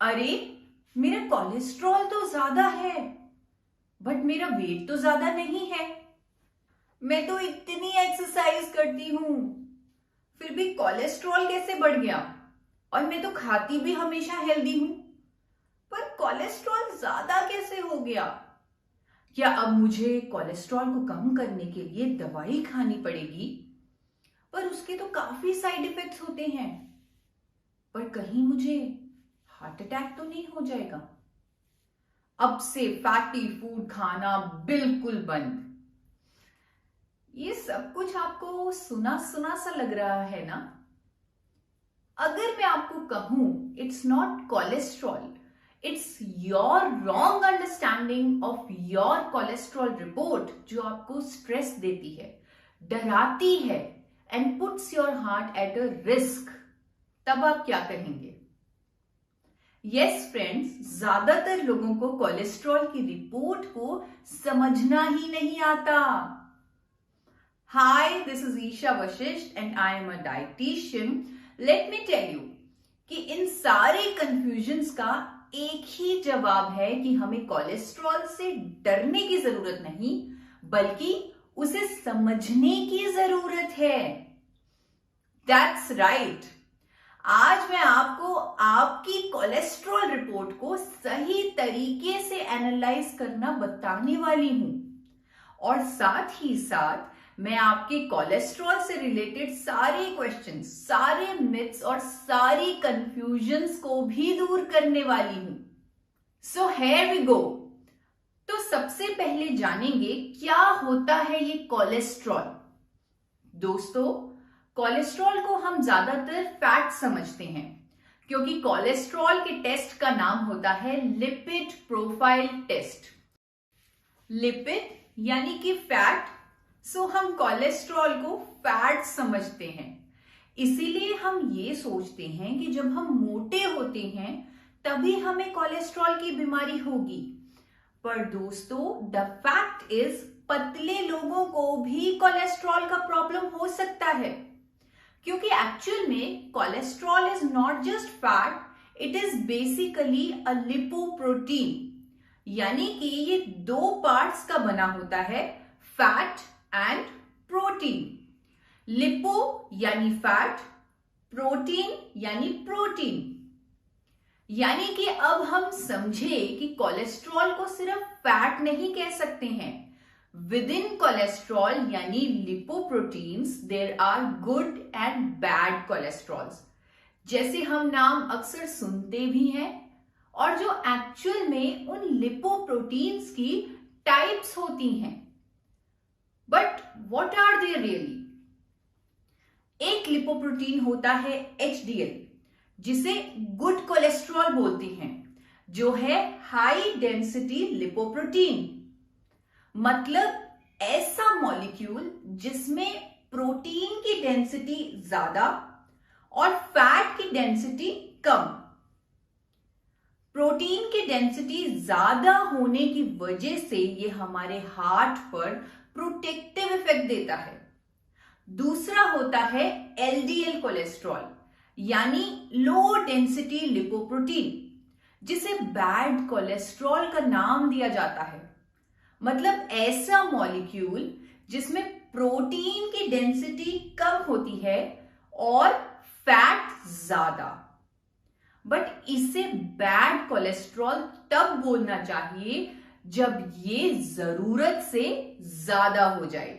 अरे, मेरा कोलेस्ट्रॉल तो ज्यादा है, बट मेरा वेट तो ज्यादा नहीं है। मैं तो इतनी एक्सरसाइज करती हूँ, फिर भी कोलेस्ट्रॉल कैसे बढ़ गया? और मैं तो खाती भी हमेशा हेल्दी हूँ, पर कोलेस्ट्रॉल ज्यादा कैसे हो गया? क्या अब मुझे कोलेस्ट्रॉल को कम करने के लिए दवाई खानी पड़ेगी? पर उसके तो काफी साइड इफेक्ट्स होते हैं। पर कहीं मुझे हार्ट अटैक तो नहीं हो जाएगा? अब से फैटी फूड खाना बिल्कुल बंद। ये सब कुछ आपको सुना सुना सा लग रहा है ना? अगर मैं आपको कहूं it's not cholesterol, it's your wrong understanding of your cholesterol report जो आपको स्ट्रेस देती है, डराती है and puts your heart at a risk, तब आप क्या कहेंगे? यस फ्रेंड्स, ज्यादातर लोगों को कोलेस्ट्रॉल की रिपोर्ट को समझना ही नहीं आता। Hi, this is Isha Vashisht and I am a dietitian. Let me tell you कि इन सारे कंफ्यूजन्स का एक ही जवाब है कि हमें कोलेस्ट्रॉल से डरने की जरूरत नहीं, बल्कि उसे समझने की जरूरत है। That's right. आज मैं आपको आपकी कोलेस्ट्रॉल रिपोर्ट को सही तरीके से एनालाइज करना बताने वाली हूं, और साथ ही साथ मैं आपके कोलेस्ट्रॉल से रिलेटेड सारे क्वेश्चंस, सारे मिथ्स और सारी कंफ्यूजन्स को भी दूर करने वाली हूं। So here we go. तो सबसे पहले जानेंगे क्या होता है ये कोलेस्ट्रॉल। दोस्तों, कोलेस्ट्रॉल को हम ज्यादातर फैट समझते हैं, क्योंकि कोलेस्ट्रॉल के टेस्ट का नाम होता है लिपिड प्रोफाइल टेस्ट। लिपिड यानी कि फैट, सो हम कोलेस्ट्रॉल को फैट समझते हैं। इसीलिए हम ये सोचते हैं कि जब हम मोटे होते हैं तभी हमें कोलेस्ट्रॉल की बीमारी होगी। पर दोस्तों, द फैक्ट इज पतले लोगों को भी कोलेस्ट्रॉल का प्रॉब्लम हो सकता है, क्योंकि एक्चुअल में cholesterol is not just fat, it is basically a lipoprotein. यानी कि ये दो पार्ट्स का बना होता है, फैट एंड प्रोटीन। लिपो यानी फैट, प्रोटीन यानी प्रोटीन। यानी कि अब हम समझे कि कोलेस्ट्रॉल को सिर्फ फैट नहीं कह सकते हैं। विदिन कोलेस्ट्रॉल यानी lipoproteins there are good and bad cholesterols, जैसे हम नाम अक्सर सुनते भी हैं, और जो एक्चुअल में उन लिपोप्रोटीन्स की टाइप्स होती हैं। But what are they really? एक लिपोप्रोटीन होता है HDL, जिसे गुड कोलेस्ट्रॉल बोलते हैं, जो है हाई डेंसिटी लिपोप्रोटीन। मतलब ऐसा मॉलिक्यूल जिसमें प्रोटीन की डेंसिटी ज्यादा और फैट की डेंसिटी कम। प्रोटीन की डेंसिटी ज्यादा होने की वजह से ये हमारे हार्ट पर प्रोटेक्टिव इफेक्ट देता है। दूसरा होता है LDL कोलेस्ट्रॉल, यानी लो डेंसिटी लिपोप्रोटीन, जिसे बैड कोलेस्ट्रॉल का नाम दिया जाता है। मतलब ऐसा मॉलिक्यूल जिसमें प्रोटीन की डेंसिटी कम होती है और फैट ज्यादा। बट इसे बैड कोलेस्ट्रॉल तब बोलना चाहिए जब ये जरूरत से ज्यादा हो जाए,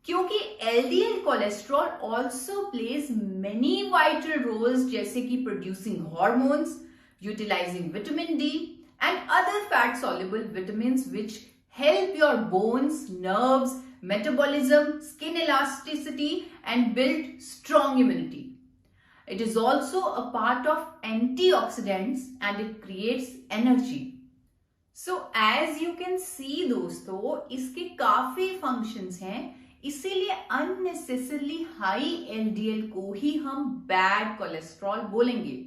क्योंकि LDL cholesterol also plays many vital roles, जैसे कि producing hormones, utilising vitamin D and other fat soluble vitamins which help your bones, nerves, metabolism, skin elasticity and build strong immunity. It is also a part of antioxidants and it creates energy. So as you can see दोस्तों, इसके काफी functions हैं, इसीलिए unnecessarily high LDL को ही हम bad cholesterol बोलेंगे।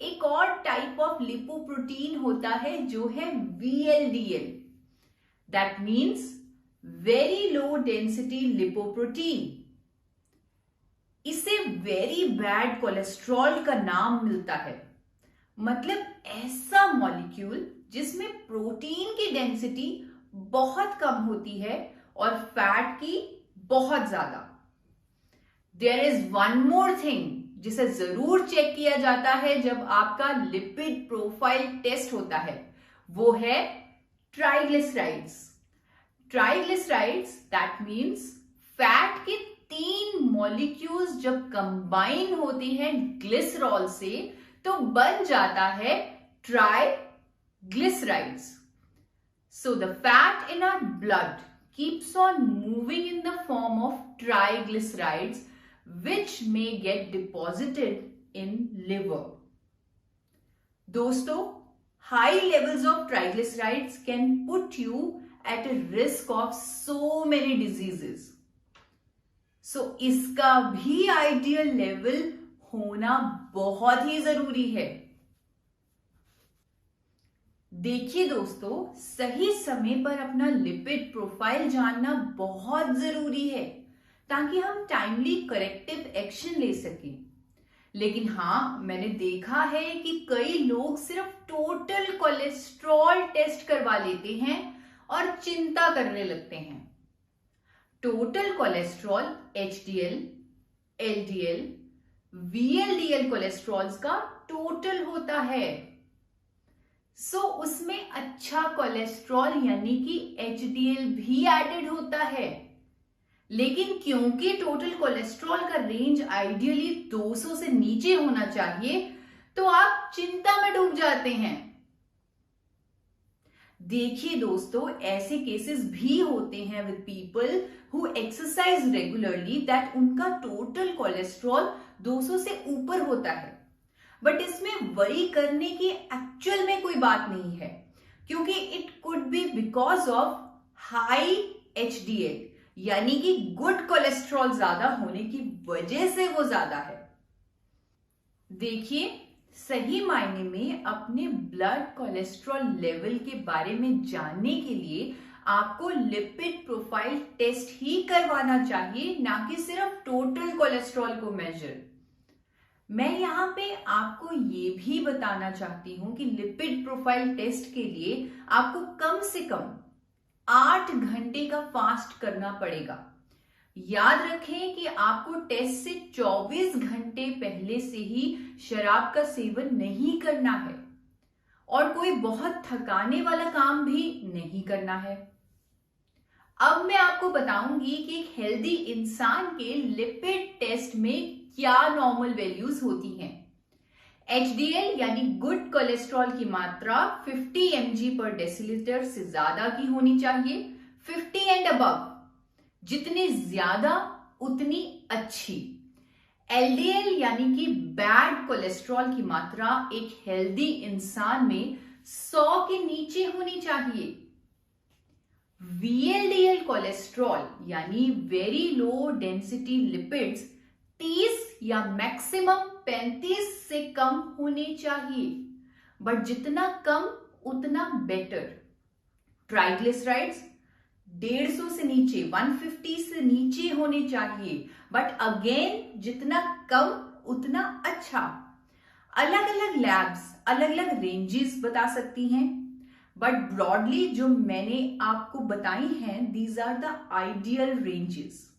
एक और टाइप ऑफ लिपोप्रोटीन होता है जो है VLDL, that means very low density lipoprotein. इसे वेरी बैड कोलेस्ट्रॉल का नाम मिलता है, मतलब ऐसा मॉलिक्यूल जिसमें प्रोटीन की डेंसिटी बहुत कम होती है और फैट की बहुत ज्यादा। There is one more thing जिसे जरूर चेक किया जाता है जब आपका लिपिड प्रोफाइल टेस्ट होता है, वो है triglycerides. Triglycerides that means fat के 3 मॉलिक्यूल्स जब कंबाइन होते हैं ग्लिसरॉल से तो बन जाता है triglycerides. So the fat in our blood keeps on moving in the form of triglycerides which may get deposited in liver. दोस्तों, high levels of triglycerides can put you at a risk of so many diseases. So इसका भी ideal level होना बहुत ही जरूरी है। देखिए दोस्तों, सही समय पर अपना लिपिड प्रोफाइल जानना बहुत जरूरी है ताकि हम टाइमली करेक्टिव एक्शन ले सकें। लेकिन हाँ, मैंने देखा है कि कई लोग सिर्फ टोटल कोलेस्ट्रॉल टेस्ट करवा लेते हैं और चिंता करने लगते हैं। Total cholesterol HDL, LDL, VLDL cholesterols का टोटल होता है। उसमें अच्छा कोलेस्ट्रॉल यानी कि HDL भी एडेड होता है। लेकिन क्योंकि टोटल कोलेस्ट्रॉल का रेंज आइडियली 200 से नीचे होना चाहिए, तो आप चिंता में डूब जाते हैं। देखिए दोस्तों, ऐसे केसेस भी होते हैं with people who exercise regularly that उनका टोटल कोलेस्ट्रॉल 200 से ऊपर होता है। बट इसमें वरी करने की एक्चुअल में कोई बात नहीं है, क्योंकि it could be because of high HDL यानी कि गुड कोलेस्ट्रॉल ज्यादा होने की वजह से वो ज्यादा है। देखिए, सही मायने में अपने ब्लड कोलेस्ट्रॉल लेवल के बारे में जानने के लिए आपको लिपिड प्रोफाइल टेस्ट ही करवाना चाहिए, ना कि सिर्फ टोटल कोलेस्ट्रॉल को मेजर। मैं यहाँ पे आपको ये भी बताना चाहती हूं कि लिपिड प्रोफाइल टेस्ट के लिए आपको कम से कम 8 घंटे का फास्ट करना पड़ेगा। याद रखें कि आपको टेस्ट से 24 घंटे पहले से ही शराब का सेवन नहीं करना है और कोई बहुत थकाने वाला काम भी नहीं करना है। अब मैं आपको बताऊंगी कि एक हेल्दी इंसान के लिपिड टेस्ट में क्या नॉर्मल वैल्यूज होती हैं। HDL यानी गुड कोलेस्ट्रॉल की मात्रा 50 mg/dL से ज्यादा की होनी चाहिए, 50 एंड अबव। जितनी ज्यादा उतनी अच्छी। LDL यानी कि बैड कोलेस्ट्रॉल की मात्रा एक हेल्दी इंसान में 100 के नीचे होनी चाहिए। VLDL कोलेस्ट्रॉल यानी वेरी लो डेंसिटी लिपिड्स 30 या मैक्सिमम 35 से कम होने चाहिए, बट जितना कम उतना बेटर। ट्राइग्लिसराइड्स 150 से नीचे, 150 से नीचे होने चाहिए, बट अगेन जितना कम उतना अच्छा। अलग अलग लैब्स अलग अलग रेंजेस बता सकती हैं, बट ब्रॉडली जो मैंने आपको बताई हैं, these are the ideal ranges.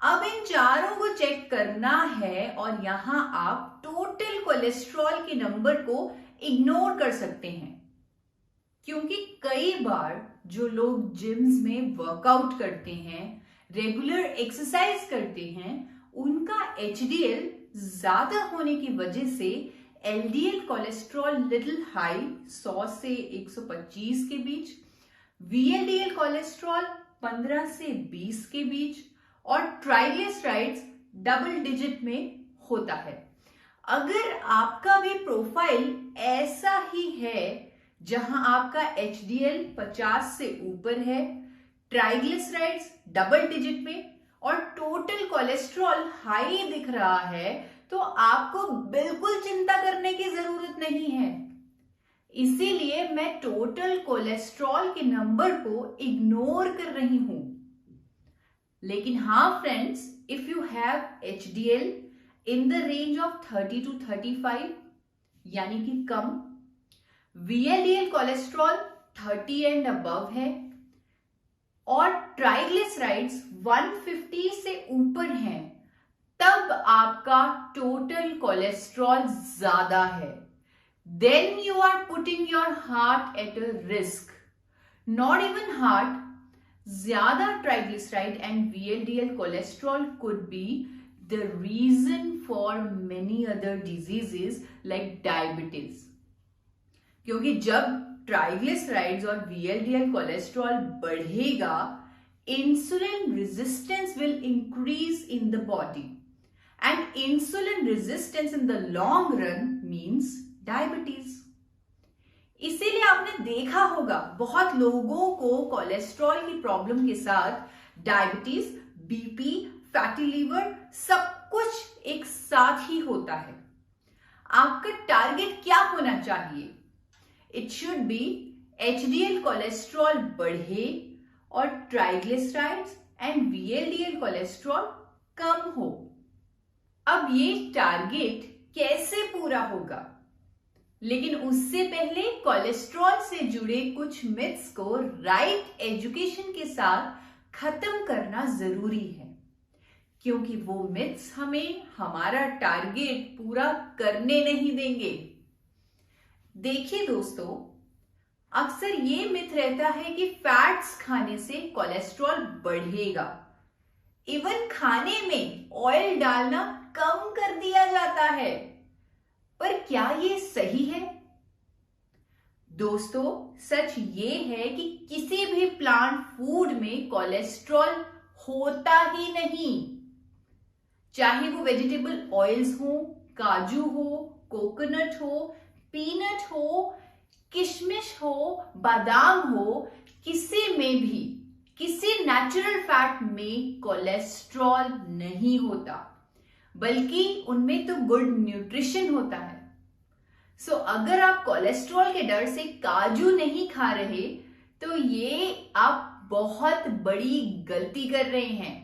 अब इन चारों को चेक करना है और यहां आप टोटल कोलेस्ट्रॉल के नंबर को इग्नोर कर सकते हैं, क्योंकि कई बार जो लोग जिम्स में वर्कआउट करते हैं, रेगुलर एक्सरसाइज करते हैं, उनका HDL ज्यादा होने की वजह से LDL कोलेस्ट्रॉल लिटिल हाई 100 से 125 के बीच, VLDL कोलेस्ट्रॉल 15 से 20 के बीच और ट्राइग्लिसराइड्स डबल डिजिट में होता है। अगर आपका भी प्रोफाइल ऐसा ही है जहां आपका HDL 50 से ऊपर है, ट्राइग्लिसराइड्स डबल डिजिट में और टोटल कोलेस्ट्रॉल हाई दिख रहा है, तो आपको बिल्कुल चिंता करने की जरूरत नहीं है। इसीलिए मैं टोटल कोलेस्ट्रॉल के नंबर को इग्नोर कर रही हूं। लेकिन हाँ friends, if you have HDL in the range of 30 to 35, यानी कि कम, VLDL कोलेस्ट्रॉल 30 एंड अबव है और ट्राइग्लिसराइड्स 150 से ऊपर हैं, तब आपका टोटल कोलेस्ट्रॉल ज्यादा है. Then you are putting your heart at a risk. Not even heart, ज्यादा triglyceride and VLDL cholesterol could be the reason for many other diseases like diabetes. क्योंकि जब ट्राइग्लिसराइड्स और VLDL कोलेस्ट्रॉल बढ़ेगा, insulin resistance will increase in the body and insulin resistance in the long run means diabetes. इसीलिए आपने देखा होगा बहुत लोगों को कोलेस्ट्रॉल की प्रॉब्लम के साथ डायबिटीज, बीपी, फैटी लीवर सब कुछ एक साथ ही होता है. आपका टारगेट क्या होना चाहिए? It should be HDL cholesterol बढ़े और ट्राइग्लिसराइड्स एंड VLDL कोलेस्ट्रॉल कम हो. अब ये टारगेट कैसे पूरा होगा? लेकिन उससे पहले कोलेस्ट्रॉल से जुड़े कुछ मिथ्स को राइट एजुकेशन के साथ खत्म करना जरूरी है, क्योंकि वो मिथ्स हमें हमारा टारगेट पूरा करने नहीं देंगे. देखिए दोस्तों, अक्सर ये मिथ रहता है कि फैट्स खाने से कोलेस्ट्रॉल बढ़ेगा. इवन खाने में ऑयल डालना कम कर दिया जाता है, पर क्या ये सही है? दोस्तों, सच ये है कि किसी भी प्लांट फूड में कोलेस्ट्रॉल होता ही नहीं. चाहे वो वेजिटेबल ऑयल्स हो, काजू हो, कोकोनट हो, पीनट हो, किशमिश हो, बादाम हो, किसी में भी किसी नेचुरल फैट में कोलेस्ट्रॉल नहीं होता, बल्कि उनमें तो गुड न्यूट्रिशन होता है. सो अगर आप कोलेस्ट्रॉल के डर से काजू नहीं खा रहे तो ये आप बहुत बड़ी गलती कर रहे हैं.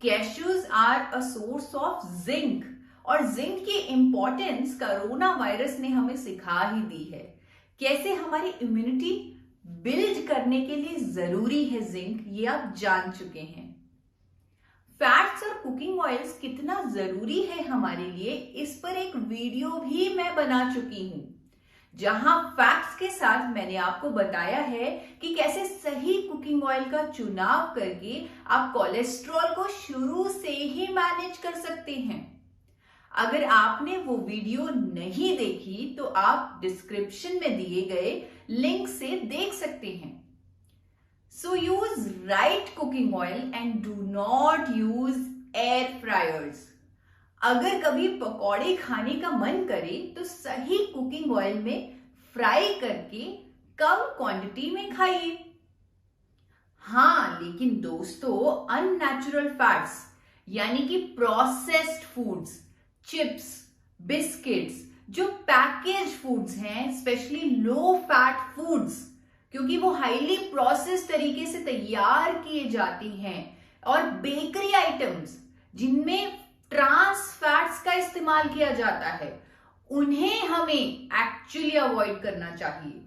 Cashews are a source of zinc और जिंक की इंपॉर्टेंस कोरोना वायरस ने हमें सिखा ही दी है. कैसे हमारी इम्यूनिटी बिल्ड करने के लिए जरूरी है जिंक, ये आप जान चुके हैं. फैट्स और कुकिंग ऑयल्स कितना जरूरी है हमारे लिए, इस पर एक वीडियो भी मैं बना चुकी हूं, जहां फैक्ट्स के साथ मैंने आपको बताया है कि कैसे सही कुकिंग ऑयल का चुनाव करके आप कोलेस्ट्रॉल को शुरू से ही मैनेज कर सकते हैं. अगर आपने वो वीडियो नहीं देखी तो आप डिस्क्रिप्शन में दिए गए लिंक से देख सकते हैं. So use right cooking oil and do not use air fryers. अगर कभी पकौड़े खाने का मन करे तो सही कुकिंग ऑयल में फ्राई करके कम क्वांटिटी में खाइए. हाँ, लेकिन दोस्तों, अननेचुरल फैट्स यानी कि प्रोसेस्ड फूड्स, चिप्स, बिस्किट्स, जो पैकेज फूड्स हैं, स्पेशली लो फैट फूड्स, क्योंकि वो हाईली प्रोसेस तरीके से तैयार किए जाती हैं, और बेकरी आइटम्स जिनमें ट्रांस फैट्स का इस्तेमाल किया जाता है, उन्हें हमें एक्चुअली अवॉइड करना चाहिए.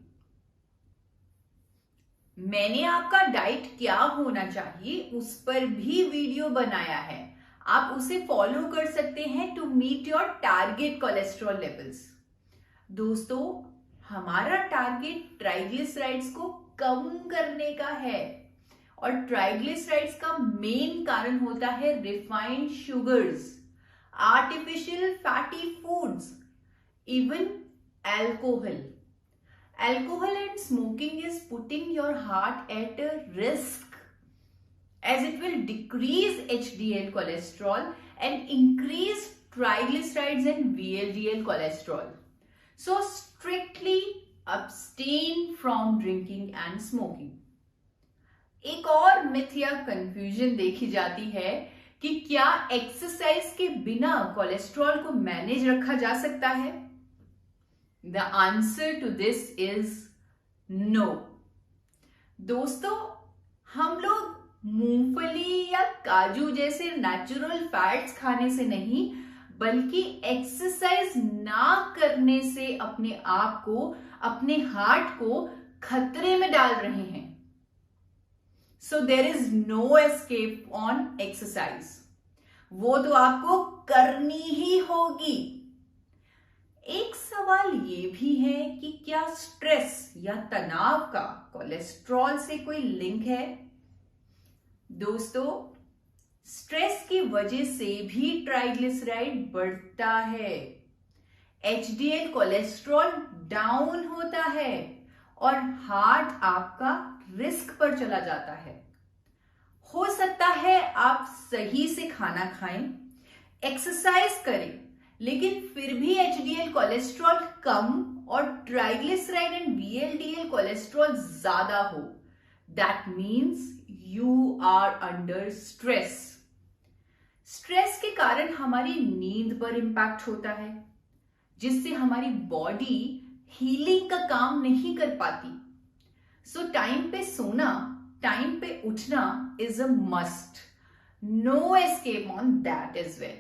मैंने आपका डाइट क्या होना चाहिए उस पर भी वीडियो बनाया है, आप उसे फॉलो कर सकते हैं to meet your target cholesterol levels. दोस्तों, हमारा टारगेट ट्राइग्लिसराइड्स को कम करने का है, और ट्राइग्लिसराइड्स का मेन कारण होता है refined sugars, artificial fatty foods, even alcohol. Alcohol and smoking is putting your heart at a risk, as it will decrease HDL cholesterol and increase triglycerides and VLDL cholesterol. So strictly abstain from drinking and smoking. एक और myth या confusion देखी जाती है कि क्या exercise के बिना कोलेस्ट्रॉल को मैनेज रखा जा सकता है? The answer to this is no. दोस्तों, हम लोग मूंगफली या काजू जैसे नेचुरल फैट्स खाने से नहीं, बल्कि एक्सरसाइज ना करने से अपने आप को, अपने हार्ट को खतरे में डाल रहे हैं। So there is no escape on exercise, वो तो आपको करनी ही होगी। एक सवाल ये भी है कि क्या स्ट्रेस या तनाव का कोलेस्ट्रॉल से कोई लिंक है? दोस्तों, स्ट्रेस की वजह से भी ट्राइग्लिसराइड बढ़ता है, एचडीएल कोलेस्ट्रॉल डाउन होता है और हार्ट आपका रिस्क पर चला जाता है। हो सकता है आप सही से खाना खाएं, एक्सरसाइज करें, लेकिन फिर भी एचडीएल कोलेस्ट्रॉल कम और ट्राइग्लिसराइड एंड वीएलडीएल कोलेस्ट्रॉल ज्यादा हो। That means you are under stress. Stress के कारण हमारी नींद पर इंपैक्ट होता है, जिससे हमारी बॉडी हीलिंग का काम नहीं कर पाती। सो टाइम पे सोना, टाइम पे उठना is a must, no escape on that is well.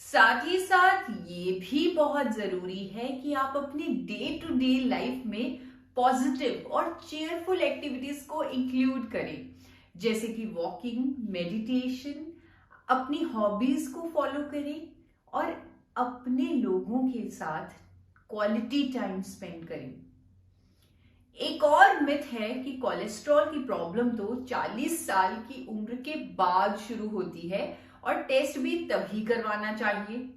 साथ ही साथ ये भी बहुत जरूरी है कि आप अपनी डे टू डे लाइफ में पॉजिटिव और चेयरफुल एक्टिविटीज को इंक्लूड करें, जैसे कि वॉकिंग, मेडिटेशन, अपनी हॉबीज को फॉलो करें और अपने लोगों के साथ क्वालिटी टाइम स्पेंड करें। एक और मिथ है कि कोलेस्ट्रॉल की प्रॉब्लम तो 40 साल की उम्र के बाद शुरू होती है और टेस्ट भी तभी करवाना चाहिए।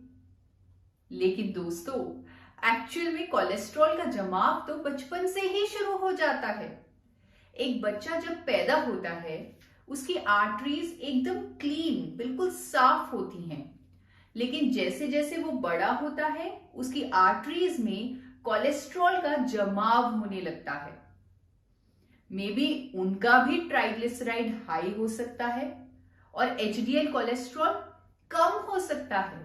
लेकिन दोस्तों, एक्चुअल में कोलेस्ट्रॉल का जमाव तो बचपन से ही शुरू हो जाता है। एक बच्चा जब पैदा होता है, उसकी आर्टरीज एकदम क्लीन, बिल्कुल साफ होती हैं, लेकिन जैसे जैसे वो बड़ा होता है, उसकी आर्टरीज में कोलेस्ट्रॉल का जमाव होने लगता है। मे बी उनका भी ट्राइग्लिसराइड हाई हो सकता है और एचडीएल कोलेस्ट्रॉल कम हो सकता है,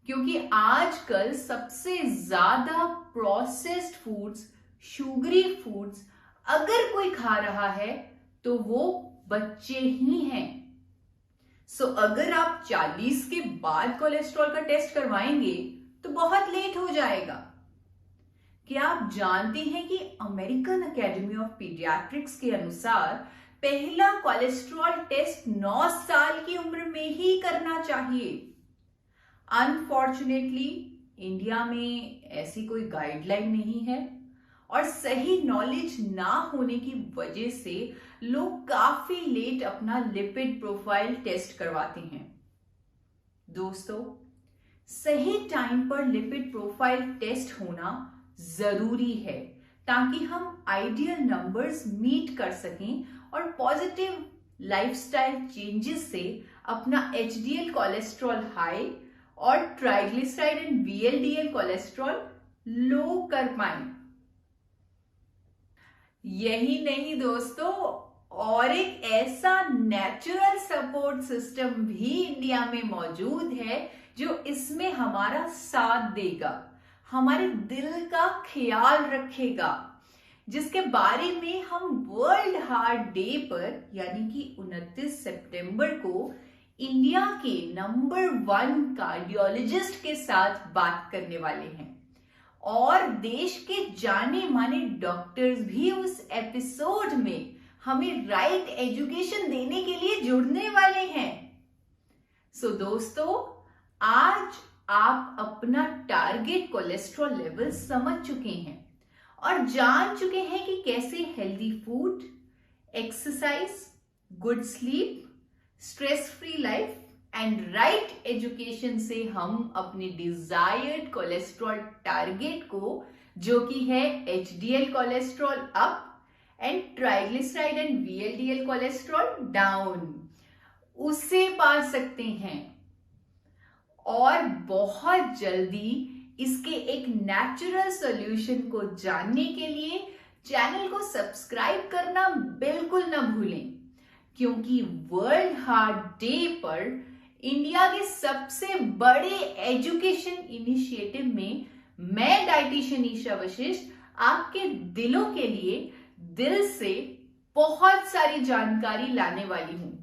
क्योंकि आजकल सबसे ज्यादा प्रोसेस्ड फूड्स, शुगरी फूड्स अगर कोई खा रहा है तो वो बच्चे ही हैं। सो अगर आप 40 के बाद कोलेस्ट्रॉल का टेस्ट करवाएंगे तो बहुत लेट हो जाएगा। क्या आप जानते हैं कि अमेरिकन एकेडमी ऑफ पीडियाट्रिक्स के अनुसार पहला कोलेस्ट्रॉल टेस्ट 9 साल की उम्र में ही करना चाहिए। अनफॉर्चुनेटली इंडिया में ऐसी कोई गाइडलाइन नहीं है और सही नॉलेज ना होने की वजह से लोग काफी लेट अपना लिपिड प्रोफाइल टेस्ट करवाते हैं। दोस्तों, सही टाइम पर लिपिड प्रोफाइल टेस्ट होना जरूरी है ताकि हम आइडियल नंबर्स मीट कर सकें और पॉजिटिव लाइफस्टाइल चेंजेस से अपना एचडीएल कोलेस्ट्रॉल हाई और ट्राइग्लिसराइड एंड वीएलडीएल कोलेस्ट्रॉल लो कर पाएं। यही नहीं दोस्तों, और एक ऐसा नेचुरल सपोर्ट सिस्टम भी इंडिया में मौजूद है जो इसमें हमारा साथ देगा, हमारे दिल का ख्याल रखेगा, जिसके बारे में हम वर्ल्ड हार्ट डे पर यानी कि 29 सितंबर को इंडिया के नंबर 1 कार्डियोलॉजिस्ट के साथ बात करने वाले हैं और देश के जाने माने डॉक्टर्स भी उस एपिसोड में हमें राइट एजुकेशन देने के लिए जुड़ने वाले हैं। सो दोस्तों, आज आप अपना टारगेट कोलेस्ट्रॉल लेवल समझ चुके हैं और जान चुके हैं कि कैसे healthy food, exercise, good sleep, stress free life and right education से हम अपने डिजायर्ड कोलेस्ट्रॉल टारगेट को, जो कि है HDL cholesterol up and triglyceride and VLDL cholesterol down, उसे पा सकते हैं। और बहुत जल्दी इसके एक नेचुरल सॉल्यूशन को जानने के लिए चैनल को सब्सक्राइब करना बिल्कुल ना भूलें, क्योंकि वर्ल्ड हार्ट डे पर इंडिया के सबसे बड़े एजुकेशन इनिशिएटिव में मैं डाइटिशियन ईशा वशिष्ठ आपके दिलों के लिए दिल से बहुत सारी जानकारी लाने वाली हूं।